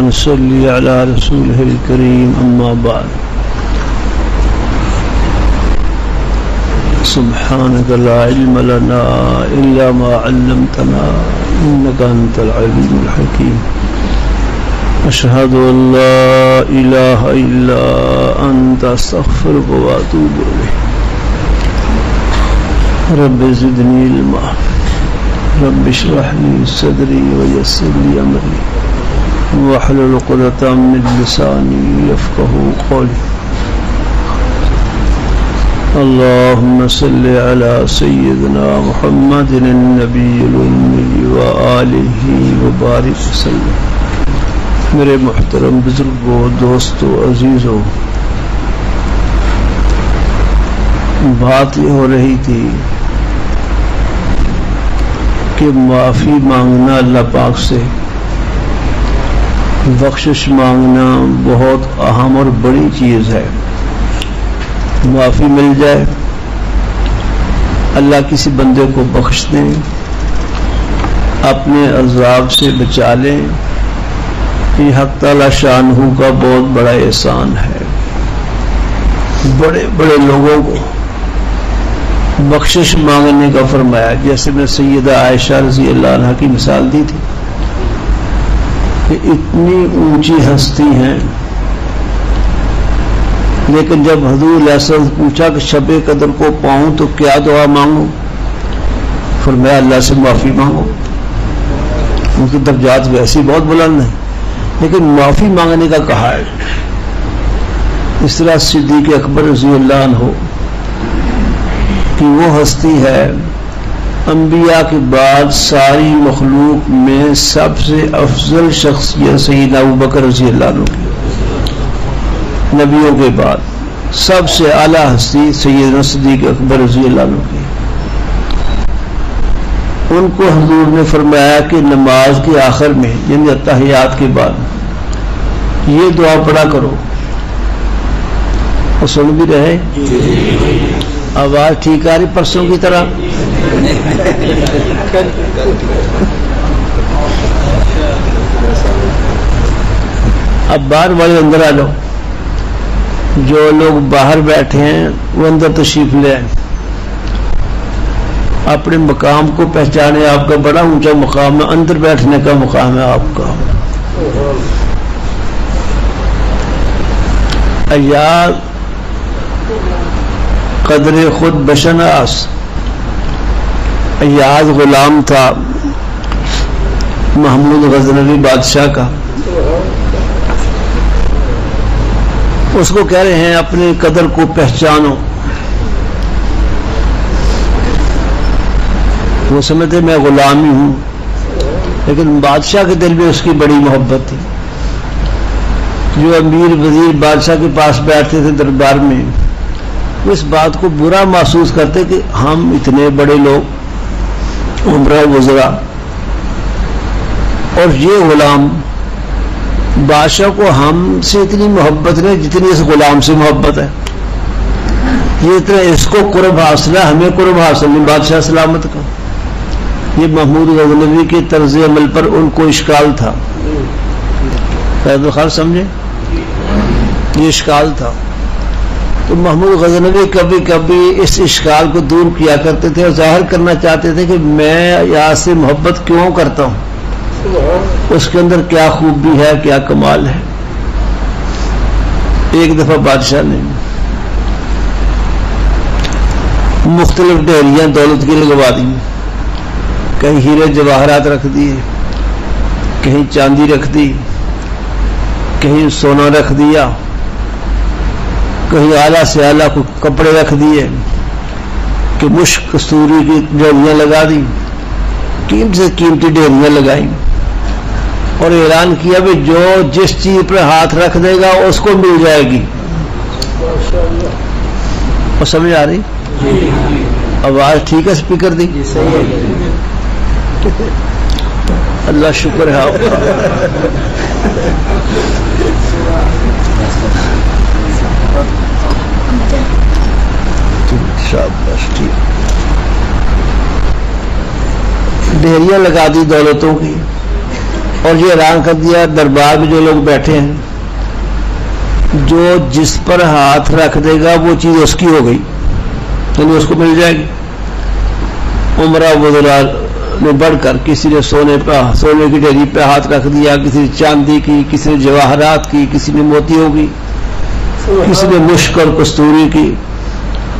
نصلي على رسوله الكريم أما بعد سبحانك لا علم لنا إلا ما علمتنا إنك أنت العليم الحكيم أشهد أن لا إله إلا أنت أستغفرك وأتوب إليك رب زدني علما رب اشرح لي صدري ويسر لي أمري واحلل عقدة من لساني يفقهوا قولي اللهم صل على سيدنا محمد النبي الأمي وآله وبارك وسلم. میرے محترم بزرگوں، دوستوں، عزیزوں، بات یہ ہو رہی تھی کہ معافی مانگنا اللہ پاک سے، بخشش مانگنا بہت اہم اور بڑی چیز ہے. معافی مل جائے، اللہ کسی بندے کو بخش دیں، اپنے عذاب سے بچا لیں، یہ حق تعالی شانہ کا بہت بڑا احسان ہے. بڑے بڑے لوگوں کو بخشش مانگنے کا فرمایا، جیسے میں سیدہ عائشہ رضی اللہ عنہ کی مثال دی تھی کہ اتنی اونچی ہستی ہیں، لیکن جب حضور علیہ السلام پوچھا کہ شب قدر کو پاؤں تو کیا دعا مانگوں، فرمایا اللہ سے معافی مانگو. ان کی درجات ویسے بہت بلند ہیں لیکن معافی مانگنے کا کہا ہے. اس طرح صدیق اکبر رضی اللہ عنہ کہ وہ ہستی ہے انبیاء کے بعد ساری مخلوق میں سب سے افضل شخصیت سیدنا ابوبکر رضی اللہ عنہ کی، نبیوں کے بعد سب سے اعلیٰ ہستی سیدنا صدیق اکبر رضی اللہ عنہ کی. ان کو حضور نے فرمایا کہ نماز کے آخر میں یعنی تحیات کے بعد یہ دعا پڑھا کرو. وہ سن بھی رہے؟ آواز ٹھیک آ رہی پرسوں کی طرح؟ اب باہر والے اندر آ جاؤ، جو لوگ باہر بیٹھے ہیں وہ اندر تشریف لے آئیں. اپنے مقام کو پہچانے، آپ کا بڑا اونچا مقام ہے، اندر بیٹھنے کا مقام ہے آپ کا. ایاد قدر خود بشناس، ایاد غلام تھا محمود غزنوی بادشاہ کا. اس کو کہہ رہے ہیں اپنی قدر کو پہچانو. وہ سمجھتے میں غلام ہی ہوں، لیکن بادشاہ کے دل میں اس کی بڑی محبت تھی. جو امیر وزیر بادشاہ کے پاس بیٹھتے تھے دربار میں، وہ اس بات کو برا محسوس کرتے کہ ہم اتنے بڑے لوگ، عمرہ وزراء، اور یہ غلام، بادشاہ کو ہم سے اتنی محبت نہیں جتنی اس غلام سے محبت ہے. یہ اتنا اس کو قرب حاصل ہے، ہمیں قرب حاصل نہیں بادشاہ سلامت کا. یہ محمود غزنوی کے طرز عمل پر ان کو اشکال تھا. فیض خان سمجھے؟ یہ اشکال تھا. تو محمود غزنوی کبھی کبھی اس اشکال کو دور کیا کرتے تھے اور ظاہر کرنا چاہتے تھے کہ میں یہاں سے محبت کیوں کرتا ہوں، اس کے اندر کیا خوبی ہے، کیا کمال ہے. ایک دفعہ بادشاہ نے مختلف ڈھیریاں دولت کی لگوا دی، کہیں ہیرے جواہرات رکھ دیے، کہیں چاندی رکھ دی، کہیں سونا رکھ دیا، کہیں اعلیٰ سے اعلیٰ کپڑے رکھ دیے، کہ مشک کستوری کی ڈھیریاں لگا دی، قیمت سے قیمتی ڈھیریاں لگائیں، اور اعلان کیا بھی جو جس چیز پر ہاتھ رکھ دے گا اس کو مل جائے گی. اور سمجھ آ رہی؟ آواز ٹھیک ہے؟ اسپیکر دی؟ اللہ شکر ہے آپ کا. شاباش، ٹھیک. ڈھیریاں لگا دی دولتوں کی، اور یہ اعلان کر دیا دربار میں جو لوگ بیٹھے ہیں جو جس پر ہاتھ رکھ دے گا وہ چیز اس کی ہو گئی، یعنی اس کو مل جائے گی۔ عمرہ وزراء نے بڑھ کر کسی نے سونے کی ڈھیری پہ ہاتھ رکھ دیا، کسی نے چاندی کی، کسی نے جواہرات کی، کسی نے موتیوں کی، کسی نے مشک اور کستوری کی،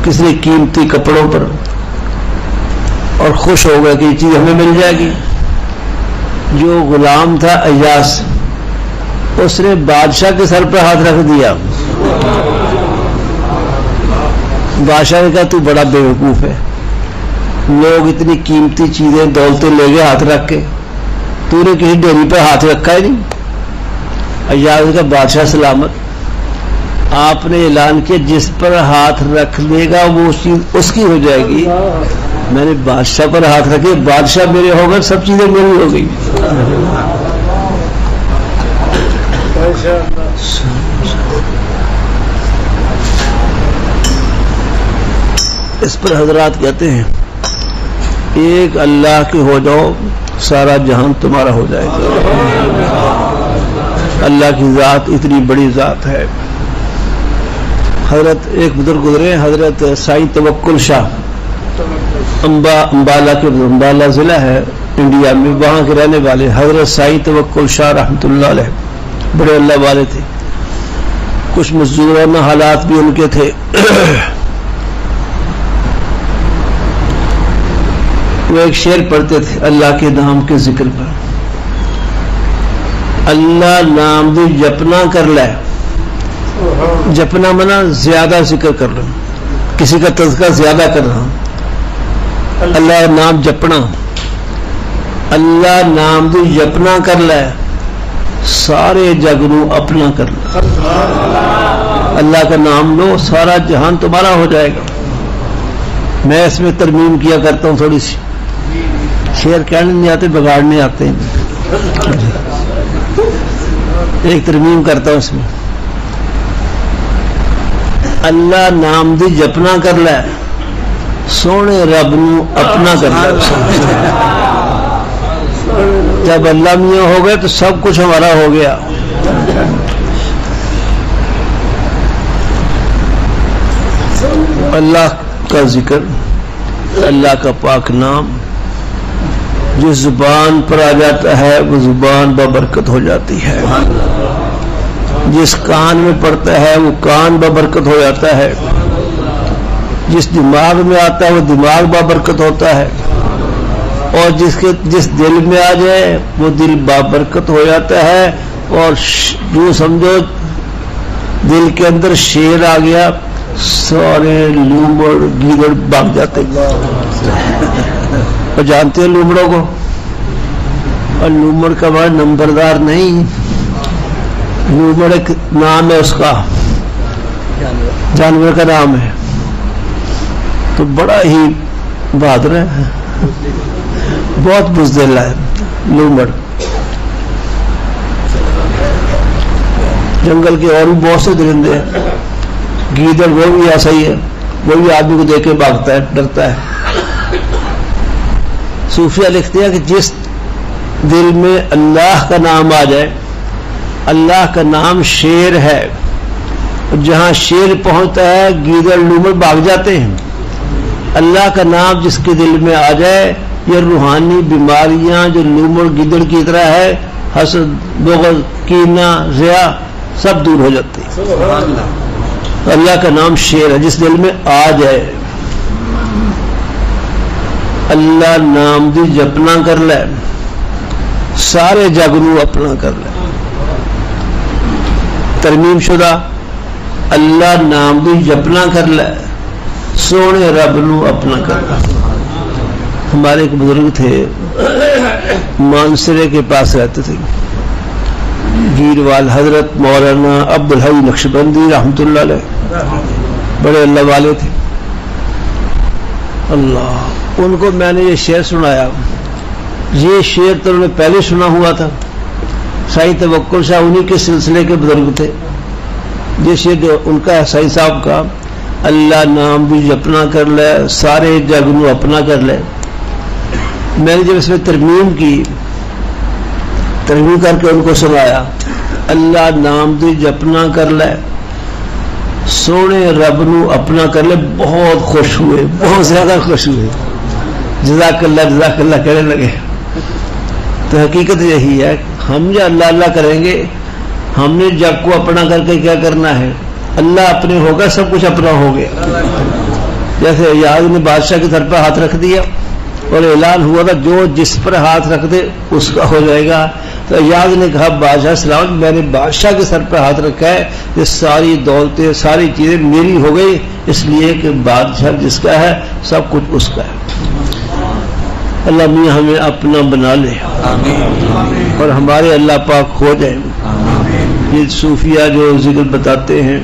کسی نے قیمتی کپڑوں پر، اور خوش ہو گیا کہ یہ چیز ہمیں مل جائے گی۔ جو غلام تھا ایاس، اس نے بادشاہ کے سر پہ ہاتھ رکھ دیا۔ بادشاہ نے کہا تو بڑا بیوقوف ہے، لوگ اتنی قیمتی چیزیں دولتیں لے گئے ہاتھ رکھ کے، تو نے کسی ڈیری پہ ہاتھ رکھا ہی نہیں۔ ایاز نے کہا بادشاہ سلامت، آپ نے اعلان کیا جس پر ہاتھ رکھ لے گا وہ چیز اس کی ہو جائے گی، میں نے بادشاہ پر ہاتھ رکھے، بادشاہ میرے ہو گئے، سب چیزیں میری ہو گئی۔ اس پر حضرات کہتے ہیں ایک اللہ کے ہو جاؤ سارا جہان تمہارا ہو جائے گا۔ اللہ کی ذات اتنی بڑی ذات ہے۔ حضرت ایک بزرگ گزرے، حضرت سائی توکل شاہ، امبالہ ضلع ہے انڈیا میں، وہاں کے رہنے والے حضرت سائی توکل شاہ رحمۃ اللہ علیہ، بڑے اللہ والے تھے، کچھ مزدورانہ حالات بھی ان کے تھے۔ وہ ایک شعر پڑھتے تھے اللہ کے نام کے ذکر پر، اللہ نام دی جپنا کر لے، جپنا منا زیادہ ذکر کر لو، کسی کا تذکرہ زیادہ کر رہا ہوں، اللہ نام جپنا، اللہ نام دی جپنا کر لے، سارے جگ نو اپنا کر لے۔ اللہ کا نام لو سارا جہان تمہارا ہو جائے گا۔ میں اس میں ترمیم کیا کرتا ہوں، تھوڑی سی شعر کہنے نہیں آتے، بگاڑنے آتے ہیں، ایک ترمیم کرتا ہوں اس میں، اللہ نام دی جپنا کر لے، سونے رب نو اپنا کر لے۔ جب اللہ میاں ہو گئے تو سب کچھ ہمارا ہو گیا۔ اللہ کا ذکر، اللہ کا پاک نام جس زبان پر آ جاتا ہے وہ زبان ببرکت ہو جاتی ہے، جس کان میں پڑتا ہے وہ کان ببرکت ہو جاتا ہے، جس دماغ میں آتا ہے وہ دماغ بابرکت ہوتا ہے، اور جس دل میں آ جائے وہ دل بابرکت ہو جاتا ہے۔ اور جو سمجھو دل کے اندر شیر آ گیا، سارے لومڑ گیدڑ بھاگ جاتے۔ اور جانتے ہیں لومڑوں کو، اور لومڑ کا بڑا نمبردار نہیں، لومڑ ایک نام ہے اس کا، جانور کا نام ہے، تو بڑا ہی بہادر ہے، بہت بزدل ہے لومڑ۔ جنگل کے اور بھی بہت سے درندے ہیں، گیدڑ وہ بھی ایسا ہی ہے، وہ بھی آدمی کو دیکھ کے بھاگتا ہے، ڈرتا ہے۔ صوفیہ لکھتے ہیں کہ جس دل میں اللہ کا نام آ جائے، اللہ کا نام شیر ہے، جہاں شیر پہنچتا ہے گیدڑ لومڑ بھاگ جاتے ہیں۔ اللہ کا نام جس کے دل میں آ جائے، یہ روحانی بیماریاں جو لومڑ گیدڑ کی طرح ہے، حسد، بغض، کینہ، ریا، سب دور ہو جاتی ہے۔ اللہ کا نام شیر ہے، جس دل میں آ جائے، اللہ نام دی جپنا کر لے، سارے جگ نو اپنا کر لے۔ ترمیم شدہ، اللہ نام دی جپنا کر لے، سونے رب نو اپنا کر لے۔ ہمارے ایک بزرگ تھے، مانسرے کے پاس رہتے تھے، گیروال، حضرت مولانا عبدالحی نقشبندی رحمۃ اللہ علیہ، بڑے اللہ والے تھے۔ اللہ، ان کو میں نے یہ شعر سنایا، یہ شعر تو انہوں نے پہلے سنا ہوا تھا، سائی توکل شاہ انہی کے سلسلے کے بزرگ تھے۔ یہ شعر جو ان کا ہے سائی صاحب کا، اللہ نام بھی جپنا کر لے، سارے جگ نو اپنا کر لے۔ میں نے جب اس میں ترمیم کی، ترغیب کر کے ان کو سنایا اللہ نام دی جپنا کر لے سونے رب نو اپنا کر لے. بہت خوش ہوئے, بہت زیادہ خوش ہوئے, جزاک اللہ کہنے لگے. تو حقیقت یہی ہے ہم جو اللہ اللہ کریں گے ہم نے جگ کو اپنا کر کے کیا کرنا ہے, اللہ اپنے ہوگا سب کچھ اپنا ہو گیا. جیسے ایاز نے بادشاہ کے سر پر ہاتھ رکھ دیا اور اعلان ہوا تھا جو جس پر ہاتھ رکھ دے اس کا ہو جائے گا. تو ایاز نے کہا بادشاہ سلام میں نے بادشاہ کے سر پر ہاتھ رکھا ہے, یہ ساری دولتیں ساری چیزیں میری ہو گئی, اس لیے کہ بادشاہ جس کا ہے سب کچھ اس کا ہے. اللہ میاں ہمیں اپنا بنا لے اور ہمارے اللہ پاک ہو جائیں. یہ صوفیہ جو ذکر بتاتے ہیں,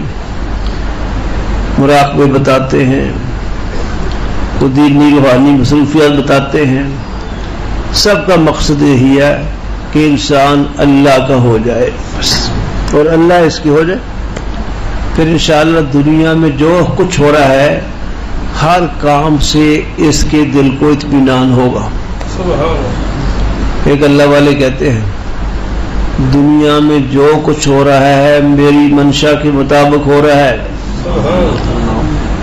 مراقبے بتاتے ہیں, دینی روحانی مصروفیات بتاتے ہیں, سب کا مقصد یہی ہے کہ انسان اللہ کا ہو جائے بس, اور اللہ اس کی ہو جائے. پھر انشاءاللہ دنیا میں جو کچھ ہو رہا ہے ہر کام سے اس کے دل کو اطمینان ہوگا. ایک اللہ والے کہتے ہیں دنیا میں جو کچھ ہو رہا ہے میری منشا کے مطابق ہو رہا ہے.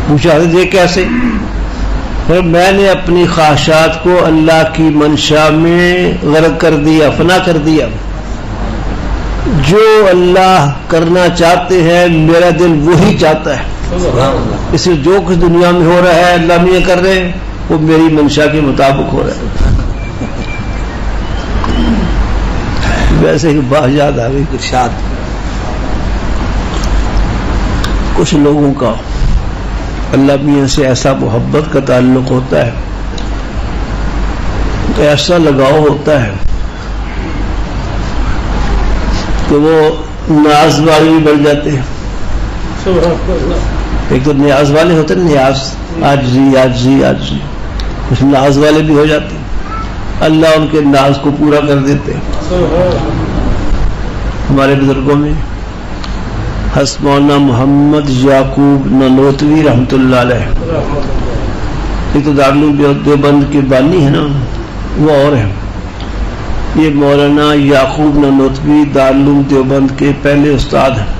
پوچھا یہ کیسے؟ میں نے اپنی خواہشات کو اللہ کی منشا میں غرق کر دیا, فنا کر دیا. جو اللہ کرنا چاہتے ہیں میرا دل وہی چاہتا ہے. اس لیے جو کچھ دنیا میں ہو رہا ہے اللہ میں کر رہے ہیں وہ میری منشا کے مطابق ہو رہا ہے. ویسے ہی بات یاد آ گئی کچھ لوگوں کا اللہ میاں سے ایسا محبت کا تعلق ہوتا ہے, ایسا لگاؤ ہوتا ہے کہ وہ نیاز والے بھی بڑھ جاتے ہیں. ایک تو نیاز والے ہوتے ہیں, نیاز آجزی, کچھ ناز والے بھی ہو جاتے ہیں, اللہ ان کے ناز کو پورا کر دیتے ہیں. ہمارے بزرگوں میں حضرت مولانا محمد یعقوب نانوتوی رحمۃ اللہ علیہ, یہ تو دارالعلوم دیوبند کے بانی ہے نا, وہ اور ہیں. یہ مولانا یعقوب نانوتوی دارالعلوم دیوبند کے پہلے استاد ہیں,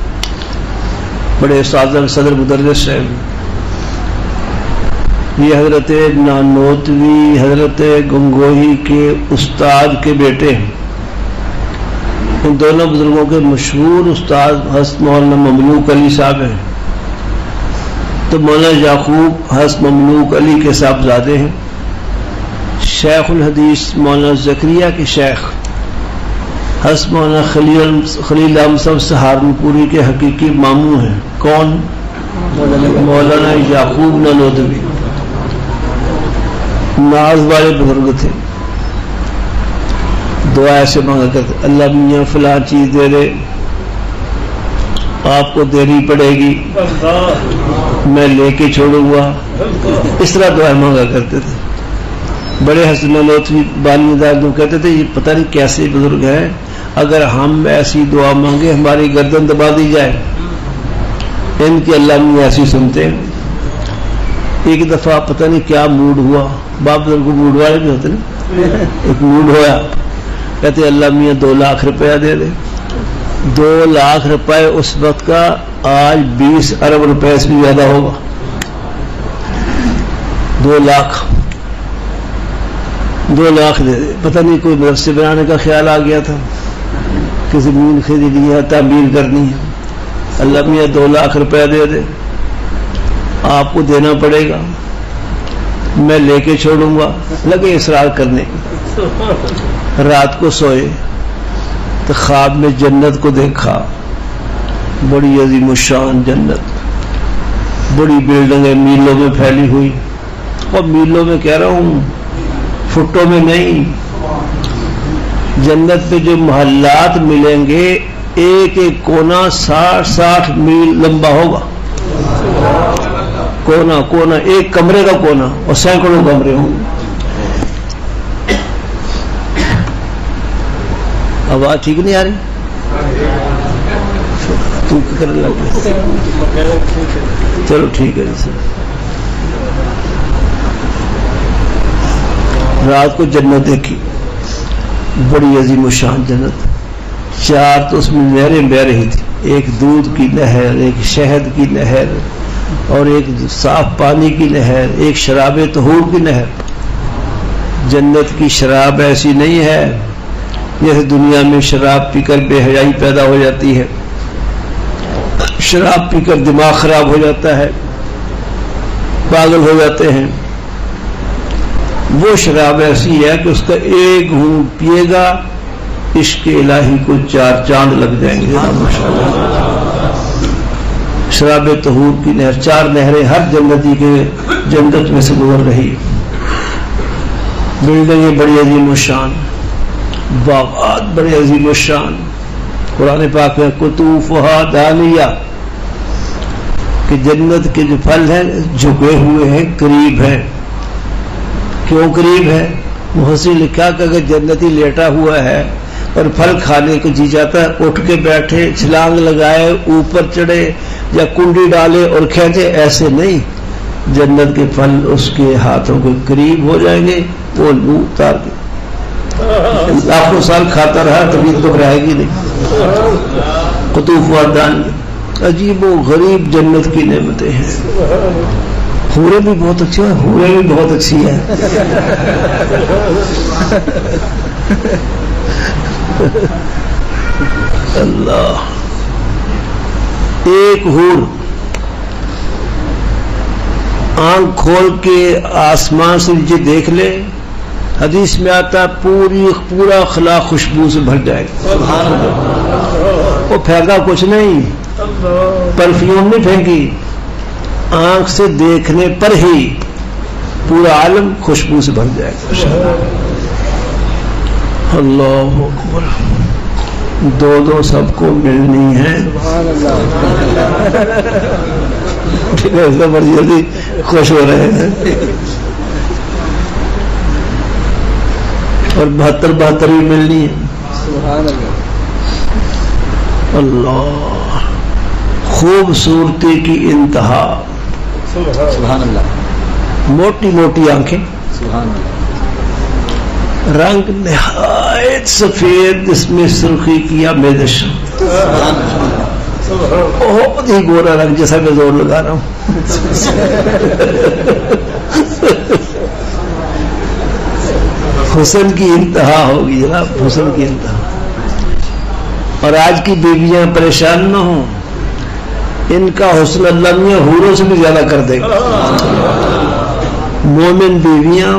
بڑے استاد صدر مدرس ہیں. یہ حضرت نانوتوی حضرت گنگوہی کے استاد کے بیٹے ہیں. ان دونوں بزرگوں کے مشہور استاد حضرت مولانا مملوک علی صاحب ہیں. تو مولانا یعقوب حضرت مملوک علی کے صاحبزادے ہیں. شیخ الحدیث مولانا زکریا کے شیخ حضرت مولانا خلیل احمد صاحب سہارنپوری کے حقیقی ماموں ہیں. کون؟ مولانا یعقوب نانوتوی. ناز والے بزرگ تھے. دعا ایسے مانگا کرتے اللہ میاں فلاں چیز دے دے, آپ کو دینی پڑے گی, میں لے کے چھوڑوں گا. اس طرح دعا مانگا کرتے تھے. بڑے حسن نانوتوی بانی دار کہتے تھے یہ پتہ نہیں کیسے بزرگ ہیں, اگر ہم ایسی دعا مانگے ہماری گردن دبا دی جائے. ان کی اللہ میاں ایسی سنتے ہیں. ایک دفعہ پتہ نہیں کیا موڈ ہوا, باپ بزرگ کو موڈ والے بھی ہوتے نا, ایک موڈ ہوا, کہتے اللہ میاں 2 لاکھ روپیہ دے دے. 2 لاکھ روپے اس وقت کا آج 20 ارب روپے سے بھی زیادہ ہوگا. 2 لاکھ دے دے. پتہ نہیں کوئی مدرسے بنانے کا خیال آ گیا تھا کہ زمین خریدنی ہے, تعمیر کرنی ہے. اللہ میاں 2 لاکھ روپیہ دے دے, آپ کو دینا پڑے گا, میں لے کے چھوڑوں گا. لگے اصرار کرنے. رات کو سوئے تو خواب میں جنت کو دیکھا, بڑی عظیم الشان جنت, بڑی بلڈنگیں میلوں میں پھیلی ہوئی. اور میلوں میں کہہ رہا ہوں, فٹوں میں نہیں. جنت پہ جو محلات ملیں گے ایک ایک کونا 60 میل لمبا ہوگا. کونا کونا, ایک کمرے کا کونا, اور سینکڑوں کمرے ہوں گے. آواز ٹھیک نہیں آ رہی؟ چلو ٹھیک ہے. رات کو جنت دیکھی, بڑی عظیم الشان جنت. 4 تو اس میں نہریں بہ رہی تھی، ایک دودھ کی نہر، ایک شہد کی نہر، اور ایک صاف پانی کی نہر، ایک شراب طہور کی نہر۔ جنت کی شراب ایسی نہیں ہے جیسے دنیا میں شراب پی کر بے حیائی پیدا ہو جاتی ہے، شراب پی کر دماغ خراب ہو جاتا ہے، پاگل ہو جاتے ہیں۔ وہ شراب ایسی ہے کہ اس کا ایک گھونٹ پیے گا عشق الہی کو 4 چاند لگ جائیں گے۔ شراب طہور کی نہر، 4 نہریں ہر جنتی کے جنت میں سے گزر رہی، بلڈنگیں بڑی عظیم الشان، باغات بڑے عظیم الشان۔ قرآن پاک میں قطوفہا دانیہ کہ جنت کے جو پھل ہیں جھکے ہوئے ہیں، قریب ہیں۔ کیوں قریب ہے؟ محسن لکھا کہ اگر جنتی لیٹا ہوا ہے اور پھل کھانے کو جی جاتا ہے، اٹھ کے بیٹھے، چھلانگ لگائے، اوپر چڑھے یا کنڈی ڈالے اور کھینچے، ایسے نہیں۔ جنت کے پھل اس کے ہاتھوں کے قریب ہو جائیں گے، وہ لو اتار کے لاکھوں سال کھاتا رہا، طبیعت تو رہے گی نہیں۔ قطوفہا دانیہ، عجیب و غریب جنت کی نعمتیں ہیں۔ حوریں بھی بہت اچھی ہیں، حوریں بھی بہت اچھی ہیں۔ اللہ، ایک حور آنکھ کھول کے آسمان سے نیچے دیکھ لے، حدیث میں آتا پورا خلا خوشبو سے بھر جائے گا۔ وہ پھینکا کچھ نہیں، پرفیوم نہیں پھینکی، آنکھ سے دیکھنے پر ہی پورا عالم خوشبو سے بھر جائے گا۔ اللہ اکبر، 2 سب کو ملنی ہے۔ بڑی جلدی خوش ہو رہے ہیں، اور 72 بھی ملنی ہے۔ اللہ، خوبصورتی کی انتہا، سبحان اللہ، موٹی موٹی آنکھیں، سبحان اللہ، رنگ نہایت سفید، اس میں سرخی کیا میدش، بہت ہی گورا رنگ، جیسا میں زور لگا رہا ہوں۔ حسن کی انتہا ہوگی جناب، حسن کی انتہا۔ اور آج کی بیویاں پریشان نہ ہوں، ان کا حسن اللہ میاں حوروں سے بھی زیادہ کر دے گا۔ مومن بیویاں،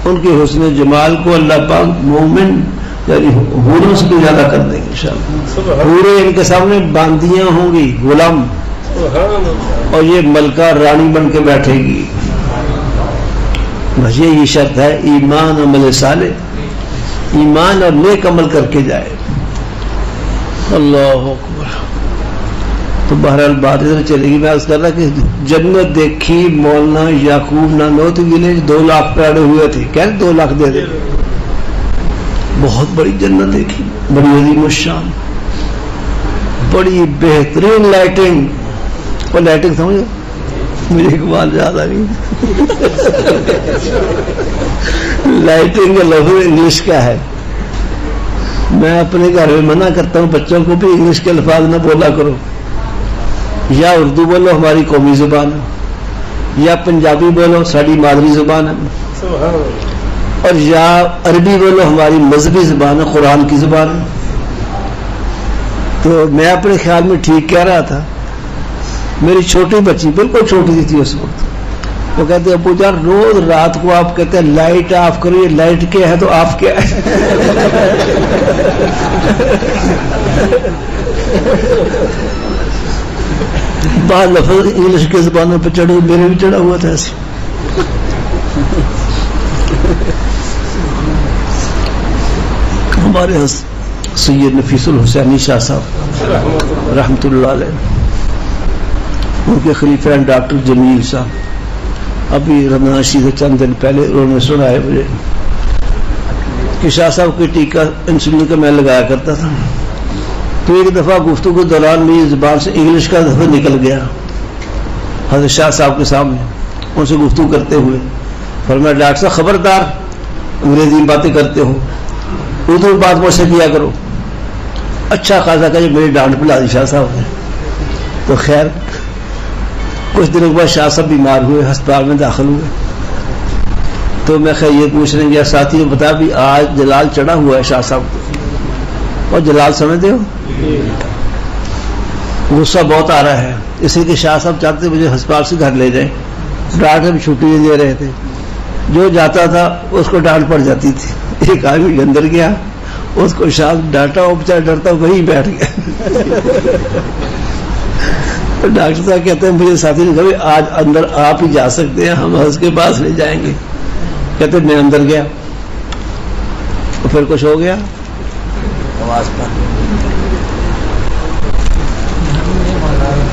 ان کے حسن جمال کو اللہ پاک مومن یعنی حوروں سے بھی زیادہ کر دیں گے انشاءاللہ۔ حوریں ان کے سامنے باندیاں ہوں گی، غلام، اور یہ ملکہ رانی بن کے بیٹھے گی۔ بس یہ شرط ہے، ایمان عمل صالح، ایمان اور نیک عمل کر کے جائے۔ اللہ اکبر۔ تو بہرحال بات ادھر چلے گی، میں عرض کر رہا کہ جنت دیکھی مولانا یعقوب نانوتوی نے 2 لاکھ پہ اڑے ہوئے تھے، کہتے 2 لاکھ دے دے۔ بہت بڑی جنت دیکھی، بڑی عظیم الشان، بڑی بہترین لائٹنگ۔ وہ لائٹنگ سمجھو، مجھے ایک بات یاد آ گئی، لائٹنگ کا لفظ انگلش کا ہے۔ میں اپنے گھر میں منع کرتا ہوں بچوں کو بھی انگلش کے الفاظ نہ بولا کرو، یا اردو بولو ہماری قومی زبان ہے، یا پنجابی بولو ساری مادری زبان ہے، اور یا عربی بولو ہماری مذہبی زبان ہے، قرآن کی زبان ہے۔ تو میں اپنے خیال میں ٹھیک کہہ رہا تھا، میری چھوٹی بچی بالکل چھوٹی تھی اس وقت، وہ کہتے ابو جان روز رات کو آپ کہتے ہیں لائٹ آف کرو، یہ لائٹ کیا ہے تو آف کیا ہے؟ بعض لفظ انگلش کی زبانوں پہ چڑھے، میرے بھی چڑھا ہوا تھا ایسے۔ ہمارے سید نفیس الحسینی شاہ صاحب رحمۃ اللہ علیہ، ان کے خلیفہ ڈاکٹر جمیل صاحب، ابھی رمضان شریف سے چند دن پہلے انہوں نے سنایا مجھے کہ شاہ صاحب کی ٹیکہ انسولین کا میں لگایا کرتا تھا، تو ایک دفعہ گفتگو کے دوران میری زبان سے انگلش کا لفظ نکل گیا حضرت شاہ صاحب کے سامنے، ان سے گفتگو کرتے ہوئے فرمایا ڈاکٹر صاحب خبردار انگریزی میں باتیں کرتے ہو، اردو میں بات مجھ سے کیا کرو۔ اچھا خاصا کہ میری ڈانٹ پلا دی شاہ صاحب نے. تو خیر کچھ دنوں کے بعد شاہ صاحب بیمار ہوئے, ہسپتال میں داخل ہوئے. تو میں خیر یہ پوچھنے گیا ساتھی کو, بتا بھی آج جلال چڑھا ہوا ہے شاہ صاحب کو, اور جلال سمجھتے ہو غصہ بہت آ رہا ہے, اس لیے کہ شاہ صاحب چاہتے مجھے ہسپتال سے گھر لے جائیں. ڈاکٹر بھی چھٹی نہیں دے رہے تھے, جو جاتا تھا اس کو ڈانٹ پڑ جاتی تھی. ایک آدمی اندر گیا, اس کو شاہ ڈانٹا, وہ بچارا ڈرتا وہیں بیٹھ گیا. تو ڈاکٹر صاحب کہتے ہیں مجھے ساتھی نے کہا آج اندر آپ ہی جا سکتے ہیں, ہم اس کے پاس لے جائیں گے. کہتے میں اندر گیا, تو پھر کچھ ہو گیا.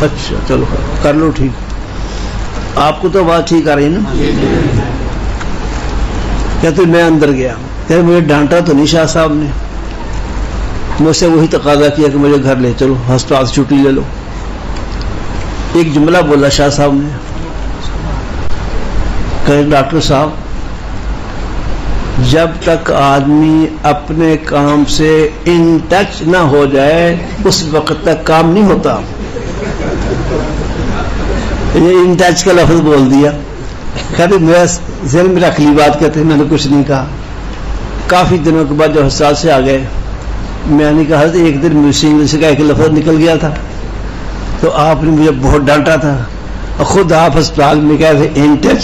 اچھا چلو کر لو ٹھیک, آپ کو تو بات ٹھیک آ رہی ہے نا. کہتے میں اندر گیا, کہتے مجھے ڈانٹا تو نہیں شاہ صاحب نے, مجھ سے وہی تقاضا کیا کہ مجھے گھر لے چلو, ہسپتال سے چھٹی لے لو. ایک جملہ بولا شاہ صاحب نے, کہ ڈاکٹر صاحب جب تک آدمی اپنے کام سے ان ٹچ نہ ہو جائے اس وقت تک کام نہیں ہوتا. یہ ان ٹچ کا لفظ بول دیا. کہتے میرا ذہن میں رکھ لی بات, کہتے میں نے کچھ نہیں کہا. کافی دنوں کے بعد جب ہسپتال سے آ گئے, میں نے کہا ایک دن مجھ سے انگلش کا ایک لفظ نکل گیا تھا, تو آپ نے مجھے بہت ڈانٹا تھا, اور خود آپ ہسپتال میں کہہ تھے ان ٹچ.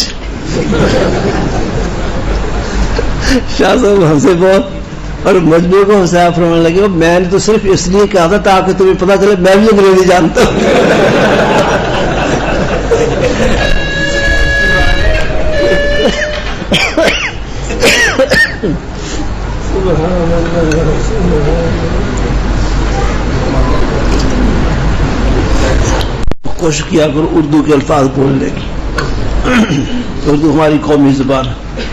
شاہ صاحب ہم سے بہت اور مجموعے کو ہنسایا فرمانے لگے, میں نے تو صرف اس لیے کہا تھا تاکہ تمہیں پتا چلے میں بھی انگریزی جانتا ہوں. کوشش کیا کرو اردو کے الفاظ بولنے کی. اردو ہماری قومی زبان ہے.